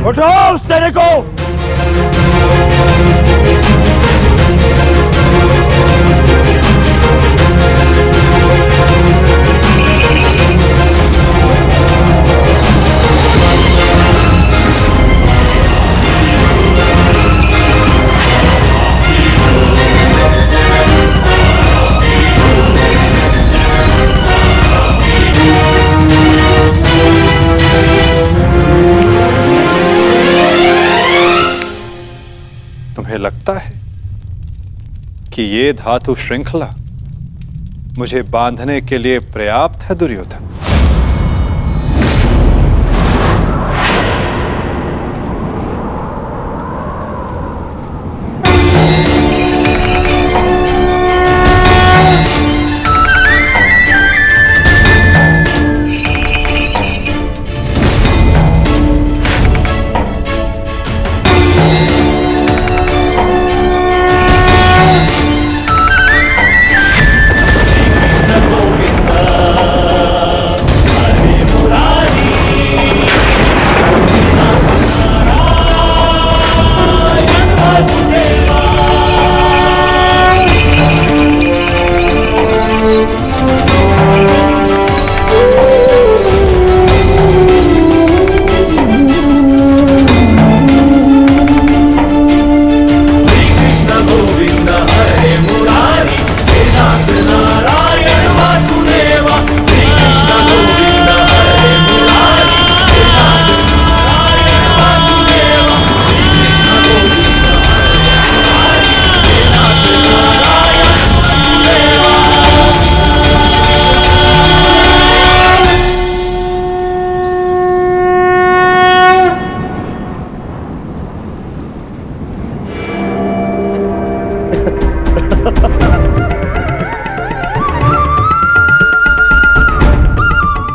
उठो उस तेरे को। तुम्हें लगता है कि ये धातु श्रृंखला मुझे बांधने के लिए पर्याप्त है दुर्योधन?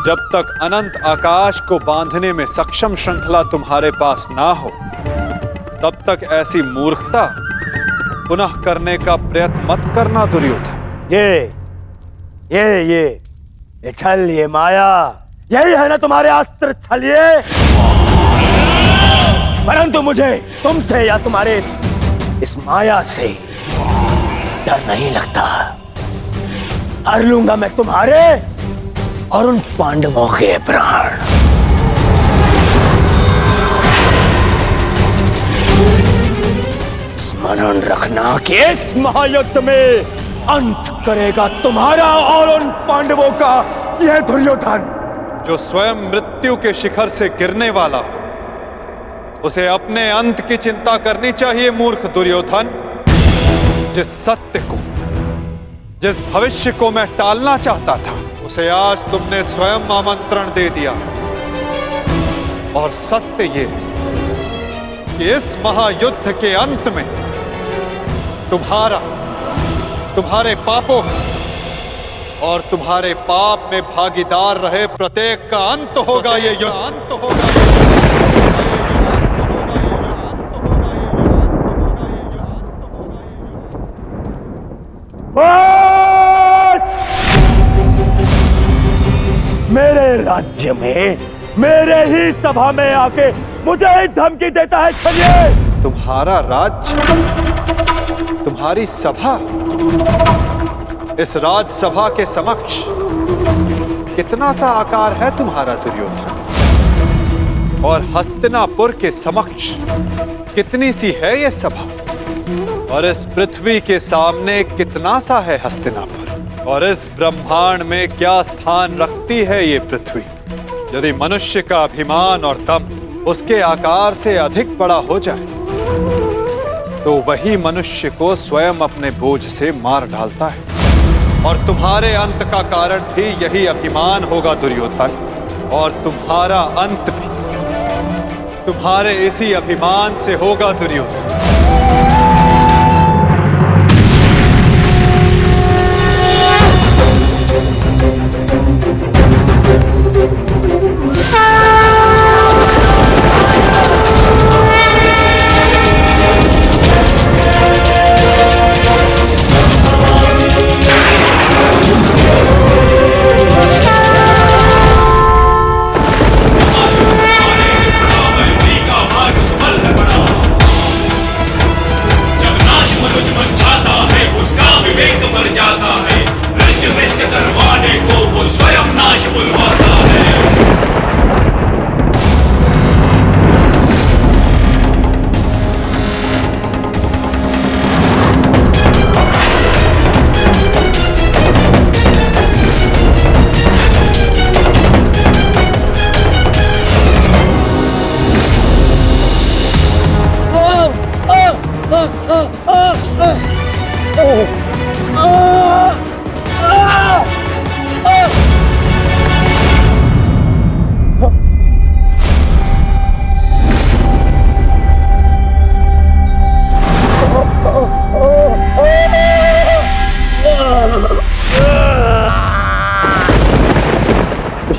जब तक अनंत आकाश को बांधने में सक्षम श्रृंखला तुम्हारे पास ना हो, तब तक ऐसी मूर्खता पुनः करने का प्रयत्न मत करना दुर्योधन। ये छल, ये माया, यही है ना तुम्हारे अस्त्र छलिए। परंतु मुझे तुमसे या तुम्हारे इस माया से डर नहीं लगता। हर लूंगा मैं तुम्हारे और उन पांडवों के प्राण। स्मरण रखना कि इस महायुद्ध में अंत करेगा तुम्हारा और उन पांडवों का यह दुर्योधन। जो स्वयं मृत्यु के शिखर से गिरने वाला हो, उसे अपने अंत की चिंता करनी चाहिए मूर्ख दुर्योधन। जिस सत्य को, जिस भविष्य को मैं टालना चाहता था, उसे आज तुमने स्वयं आमंत्रण दे दिया। और सत्य ये कि इस महायुद्ध के अंत में तुम्हारे पापों और तुम्हारे पाप में भागीदार रहे प्रत्येक का अंत होगा। ये युद्ध अंत होगा। मेरे राज्य में, मेरे ही सभा में आके मुझे ही धमकी देता है छलिए। तुम्हारा राज्य, तुम्हारी सभा, इस राजसभा के समक्ष कितना सा आकार है तुम्हारा दुर्योधन? और हस्तिनापुर के समक्ष कितनी सी है ये सभा? और इस पृथ्वी के सामने कितना सा है हस्तिनापुर? और इस ब्रह्मांड में क्या स्थान रखती है ये पृथ्वी? यदि मनुष्य का अभिमान और दम उसके आकार से अधिक बड़ा हो जाए, तो वही मनुष्य को स्वयं अपने बोझ से मार डालता है। और तुम्हारे अंत का कारण भी यही अभिमान होगा दुर्योधन। और तुम्हारा अंत भी तुम्हारे इसी अभिमान से होगा दुर्योधन।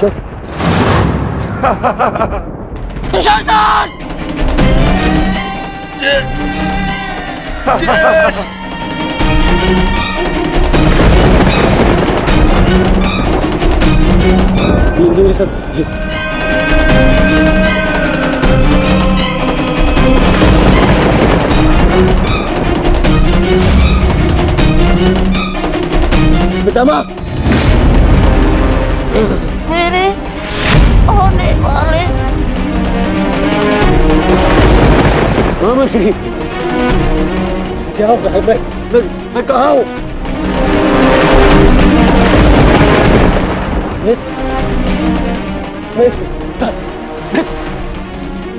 दुशासन! ये सब पितामह मेरे होने वाले श्री क्या हो रहा है? मैं कहाँ हूँ?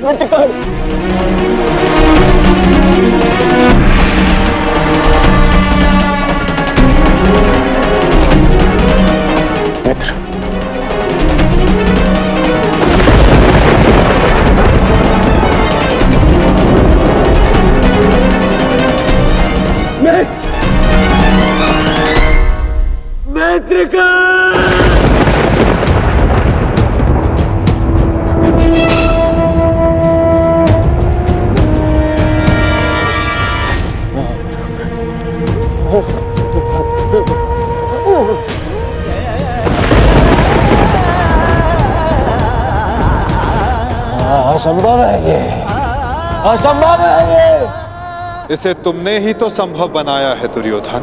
मैं तो कहाँ हूँ? मित्र मित्र का असंभव है ये, असंभव है ये। इसे तुमने ही तो संभव बनाया है दुर्योधन।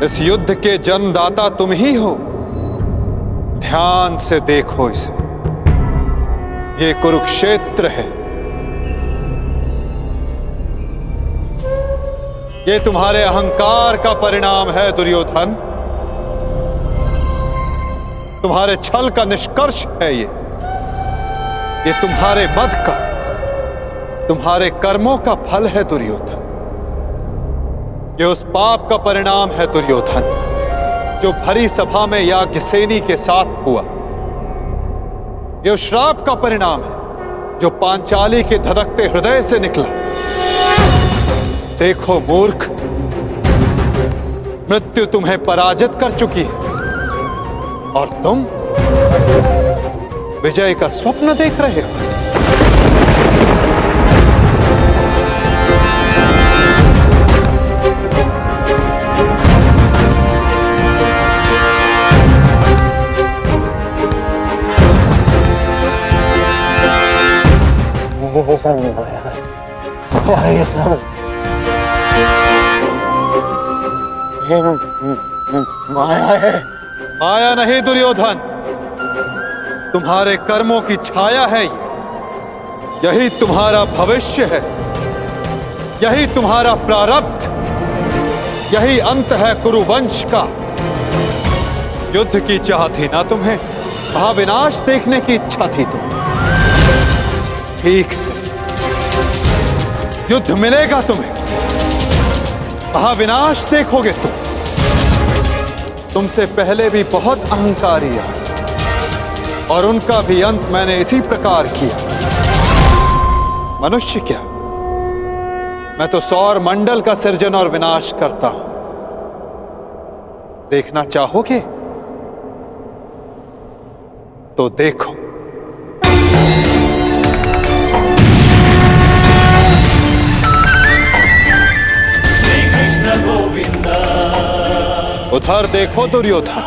इस युद्ध के जन्मदाता तुम ही हो। ध्यान से देखो इसे, ये कुरुक्षेत्र है। ये तुम्हारे अहंकार का परिणाम है दुर्योधन। तुम्हारे छल का निष्कर्ष है ये तुम्हारे मद का, तुम्हारे कर्मों का फल है दुर्योधन। ये उस पाप का परिणाम है दुर्योधन जो भरी सभा में याज्ञसेनी के साथ हुआ। ये उस श्राप का परिणाम है जो पांचाली के धधकते हृदय से निकला। देखो मूर्ख, मृत्यु तुम्हें पराजित कर चुकी है और तुम विजय का स्वप्न देख रहे हो। माया है। माया नहीं दुर्योधन, तुम्हारे कर्मों की छाया है ये। यही तुम्हारा भविष्य है, यही तुम्हारा प्रारब्ध, यही अंत है कुरुवंश का। युद्ध की चाह थी ना तुम्हें, महाविनाश देखने की इच्छा थी तुम्हें। ठीक, युद्ध मिलेगा तुम्हें, महाविनाश देखोगे तुम। तुमसे पहले भी बहुत अहंकारी आए और उनका भी अंत मैंने इसी प्रकार किया। मनुष्य क्या, मैं तो सौर मंडल का सृजन और विनाश करता हूं। देखना चाहोगे तो देखो। उधर देखो दुर्योधन,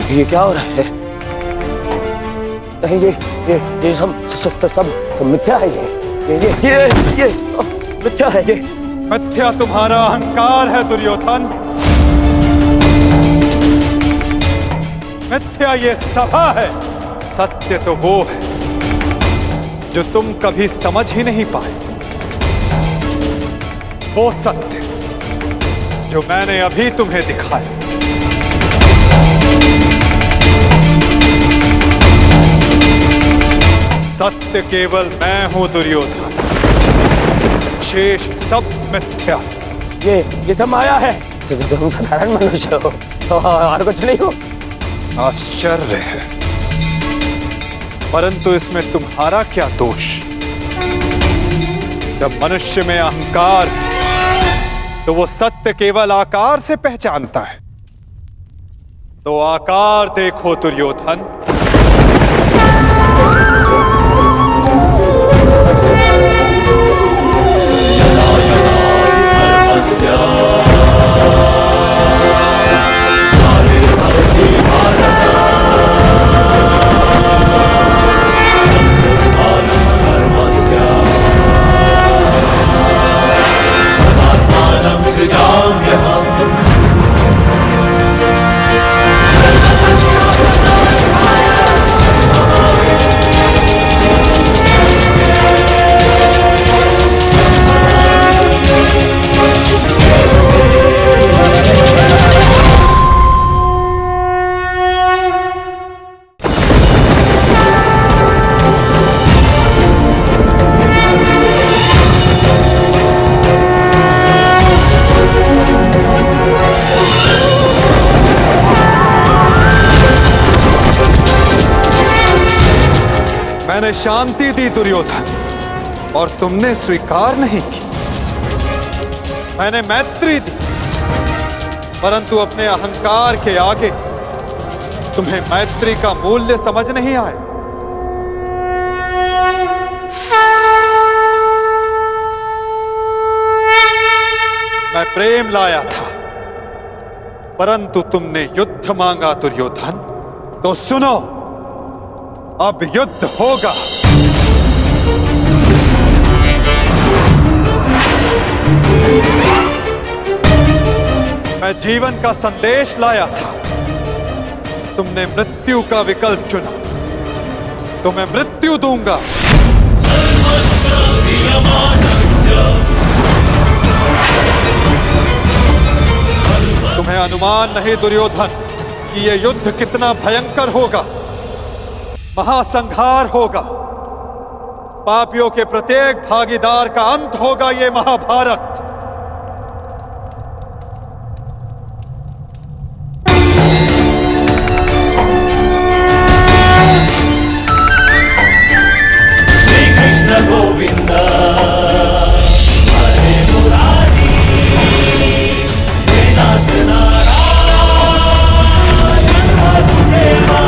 ये क्या हो रहा है? नहीं, ये सब मिथ्या है। ये मिथ्या है। ये मिथ्या तुम्हारा अहंकार है दुर्योधन। मिथ्या ये सभा है। सत्य तो वो है जो तुम कभी समझ ही नहीं पाए। वो सत्य जो मैंने अभी तुम्हें दिखाया। सत्य केवल मैं हूं दुर्योधन, शेष सब मिथ्या। ये सब माया है। तुम साधारण मनुष्य हो और कुछ नहीं हो। आश्चर्य है, परंतु इसमें तुम्हारा क्या दोष? जब मनुष्य में अहंकार तो वो सत्य केवल आकार से पहचानता है। तो आकार देखो दुर्योधन। मैंने शांति दी दुर्योधन और तुमने स्वीकार नहीं की। मैंने मैत्री दी, परंतु अपने अहंकार के आगे तुम्हें मैत्री का मूल्य समझ नहीं आया। मैं प्रेम लाया था, परंतु तुमने युद्ध मांगा दुर्योधन। तो सुनो, अब युद्ध होगा। मैं जीवन का संदेश लाया था, तुमने मृत्यु का विकल्प चुना। तो मैं मृत्यु दूंगा। तुम्हें अनुमान नहीं दुर्योधन कि यह युद्ध कितना भयंकर होगा। महासंहार होगा। पापियों के प्रत्येक भागीदार का अंत होगा ये महाभारत। श्री कृष्ण गोविंद हरे मुरारी, हे नाथ नारायण वासुदेवा।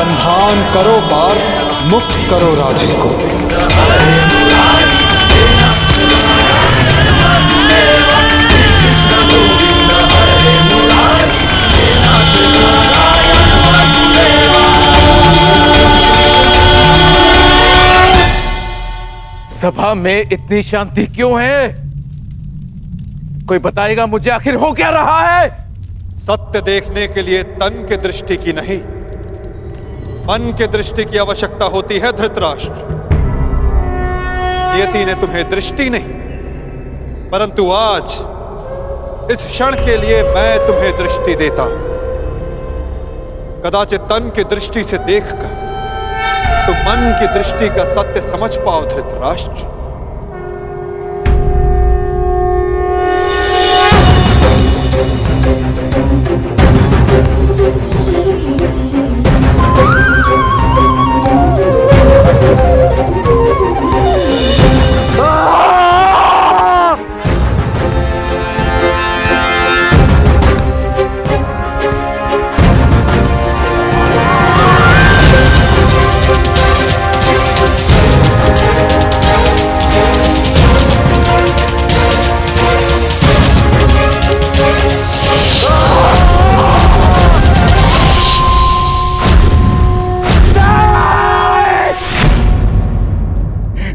अनुसंधान करो पार्थ, मुक्त करो राधे को। सभा में इतनी शांति क्यों है? कोई बताएगा मुझे आखिर हो क्या रहा है? सत्य देखने के लिए तन के दृष्टि की नहीं, मन के दृष्टि की आवश्यकता होती है धृतराष्ट्र। नियति ने तुम्हें दृष्टि नहीं, परंतु आज इस क्षण के लिए मैं तुम्हें दृष्टि देता हूं। कदाचित तन की दृष्टि से देखकर तुम मन की दृष्टि का सत्य समझ पाओ धृतराष्ट्र।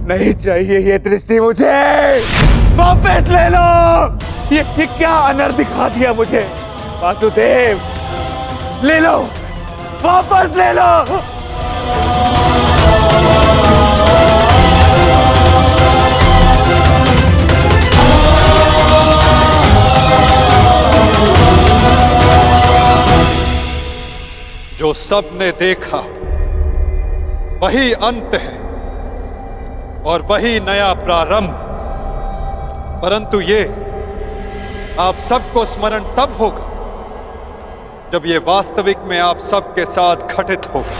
नहीं चाहिए ये दृष्टि मुझे, वापस ले लो। ये क्या अनर्थ दिखा दिया मुझे? वासुदेव, ले लो, वापस ले लो। जो सबने देखा वही अंत है और वही नया प्रारंभ। परंतु ये आप सबको स्मरण तब होगा जब ये वास्तविक में आप सबके साथ घटित होगा।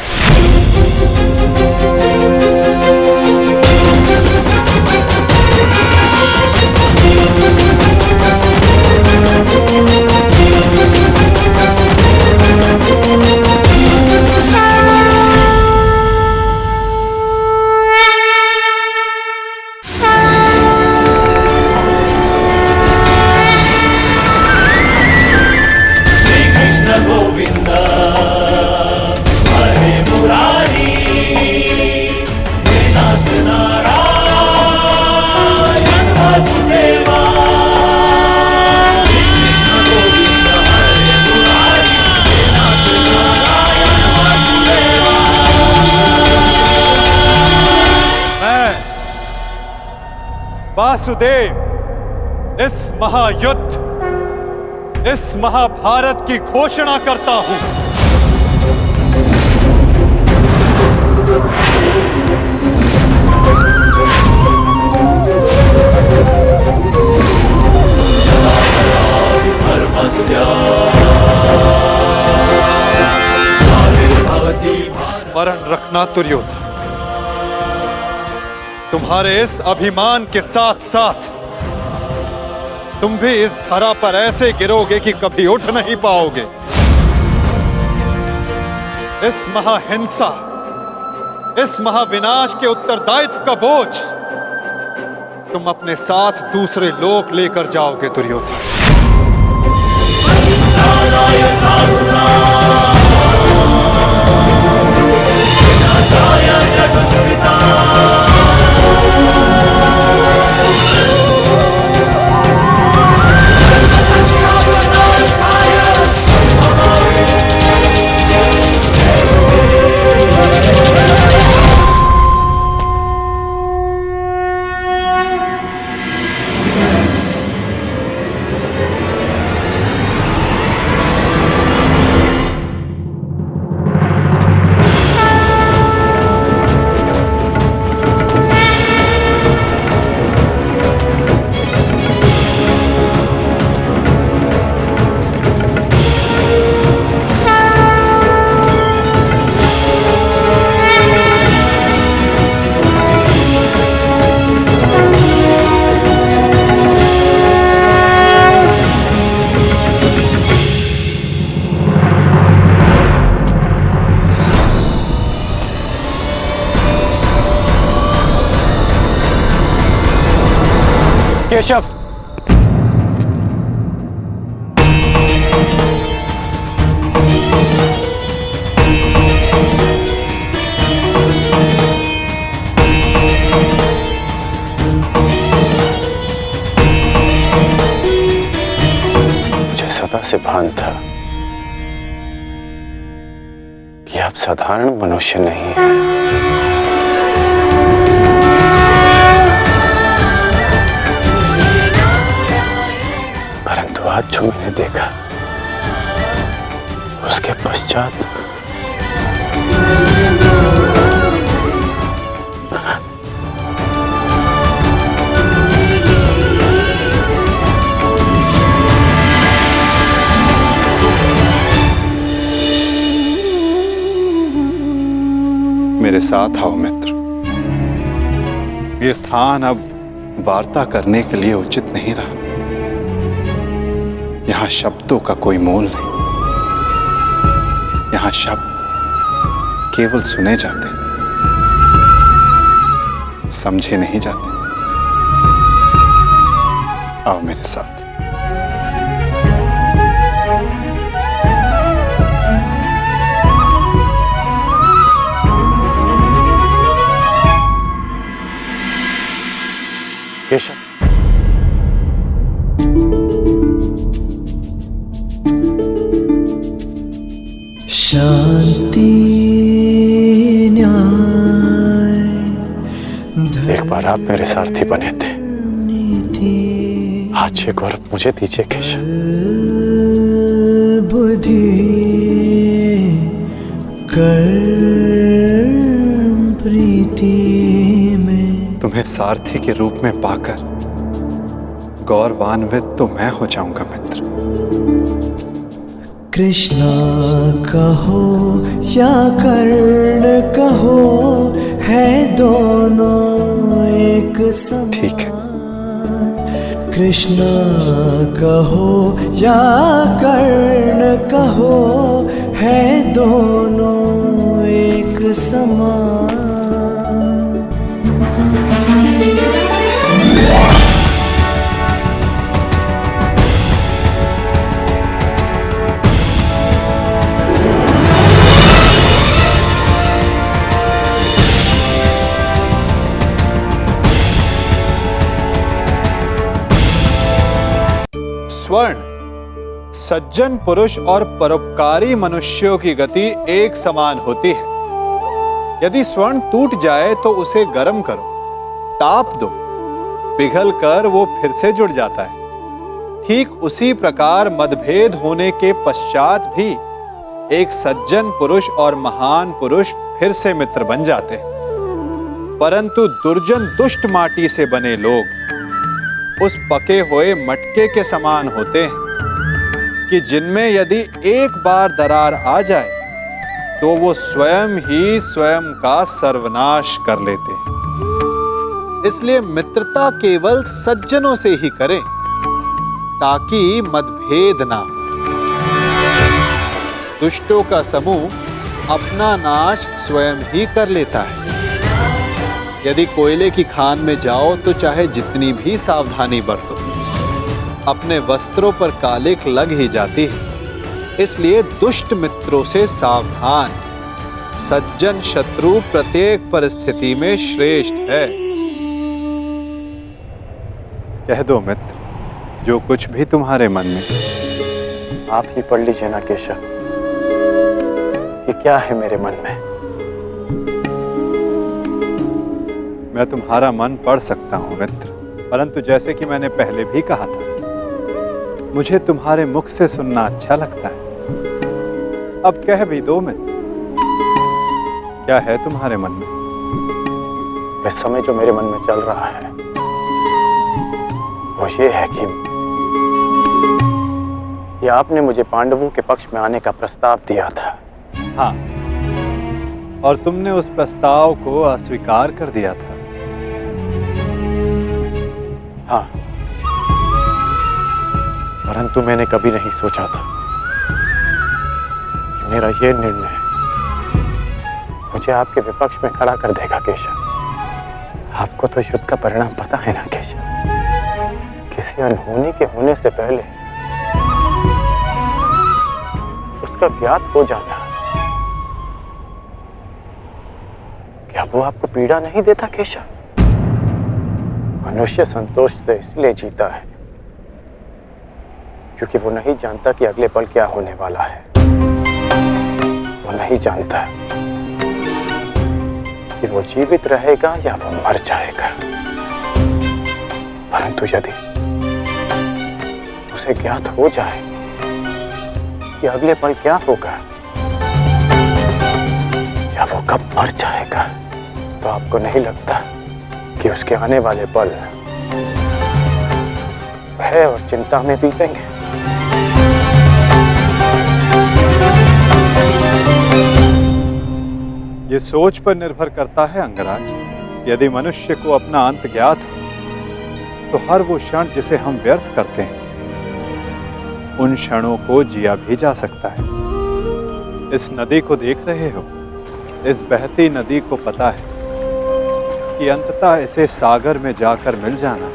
वासुदेव इस महायुद्ध, इस महाभारत की घोषणा करता हूं। स्मरण रखना दुर्योधन, तुम्हारे इस अभिमान के साथ साथ तुम भी इस धरा पर ऐसे गिरोगे कि कभी उठ नहीं पाओगे। इस महाहिंसा, इस महाविनाश के उत्तरदायित्व का बोझ तुम अपने साथ दूसरे लोक लेकर जाओगे दुर्योधन। केशव, मुझे सदा से भान था कि आप साधारण मनुष्य नहीं हैं। परंतु आज जो मैंने देखा, उसके पश्चात मेरे साथ आओ मित्र। ये स्थान अब वार्ता करने के लिए उचित नहीं रहा। यहां शब्दों का कोई मोल नहीं। यहां शब्द केवल सुने जाते, समझे नहीं जाते। आओ मेरे साथ। केशव, शांति न्याय एक बार आप मेरे सारथी बने थे, आज ये गौरव मुझे दीजिए केशव। बुद्धि कर्म प्रीति में। तुम्हें सारथी के रूप में पाकर गौरवान्वित तो मैं हो जाऊंगा मित्र। कृष्णा कहो या कर्ण कहो, है दोनों एक समान। ठीक है। कृष्णा कहो या कर्ण कहो, है दोनों एक समान। स्वर्ण, सज्जन पुरुष और परोपकारी मनुष्यों की गति एक समान होती है। यदि स्वर्ण टूट जाए तो उसे गर्म करो, ताप दो, पिघल कर वो फिर से जुड़ जाता है। ठीक उसी प्रकार मतभेद होने के पश्चात भी एक सज्जन पुरुष और महान पुरुष फिर से मित्र बन जाते हैं। परंतु दुर्जन दुष्ट माटी से बने लोग उस पके हुए मटके के समान होते हैं कि जिनमें यदि एक बार दरार आ जाए तो वो स्वयं ही स्वयं का सर्वनाश कर लेते हैं। इसलिए मित्रता केवल सज्जनों से ही करें ताकि मतभेद ना हो। दुष्टों का समूह अपना नाश स्वयं ही कर लेता है। यदि कोयले की खान में जाओ तो चाहे जितनी भी सावधानी बरतो, अपने वस्त्रों पर कालिख लग ही जाती है। इसलिए दुष्ट मित्रों से सावधान। सज्जन शत्रु प्रत्येक परिस्थिति में श्रेष्ठ है। कह दो मित्र जो कुछ भी तुम्हारे मन में। आप ही पढ़ लीजिए ना केशव कि क्या है मेरे मन में। मैं तुम्हारा मन पढ़ सकता हूं मित्र, परंतु जैसे कि मैंने पहले भी कहा था, मुझे तुम्हारे मुख से सुनना अच्छा लगता है। अब कह भी दो मित्र, क्या है तुम्हारे मन में? इस समय जो मेरे मन में चल रहा है वो ये है कि आपने मुझे पांडवों के पक्ष में आने का प्रस्ताव दिया था। हाँ, और तुमने उस प्रस्ताव को अस्वीकार कर दिया था। हाँ, परंतु मैंने कभी नहीं सोचा था कि मेरा ये निर्णय मुझे आपके विपक्ष में खड़ा कर देगा केशव। आपको तो युद्ध का परिणाम पता है ना केशव। किसी अनहोनी के होने से पहले उसका ज्ञात हो जाना, क्या वो आपको पीड़ा नहीं देता केशव? मनुष्य संतोष से इसलिए जीता है क्योंकि वो नहीं जानता कि अगले पल क्या होने वाला है। वो नहीं जानता कि वो जीवित रहेगा या वो मर जाएगा। परंतु यदि उसे ज्ञात हो जाए कि अगले पल क्या होगा या वो कब मर जाएगा, तो आपको नहीं लगता कि उसके आने वाले पल भय और चिंता में बीतेंगे? ये सोच पर निर्भर करता है अंगराज। यदि मनुष्य को अपना अंत ज्ञात हो तो हर वो क्षण जिसे हम व्यर्थ करते हैं, उन क्षणों को जिया भी जा सकता है। इस नदी को देख रहे हो? इस बहती नदी को पता है कि अंततः इसे सागर में जाकर मिल जाना।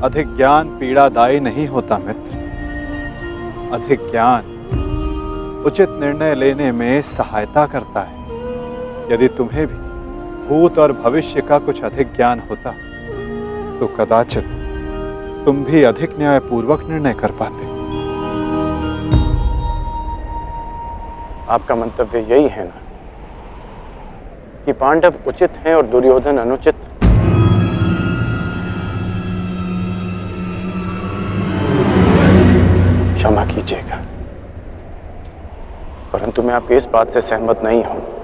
अधिक ज्ञान पीड़ादायी नहीं होता मित्र। अधिक ज्ञान उचित निर्णय लेने में सहायता करता है। यदि तुम्हें भी भूत और भविष्य का कुछ अधिक ज्ञान होता तो कदाचित तुम भी अधिक न्यायपूर्वक निर्णय कर पाते। आपका मंतव्य यही है ना कि पांडव उचित हैं और दुर्योधन अनुचित? क्षमा कीजिएगा, परंतु मैं आपकी इस बात से सहमत नहीं हूं।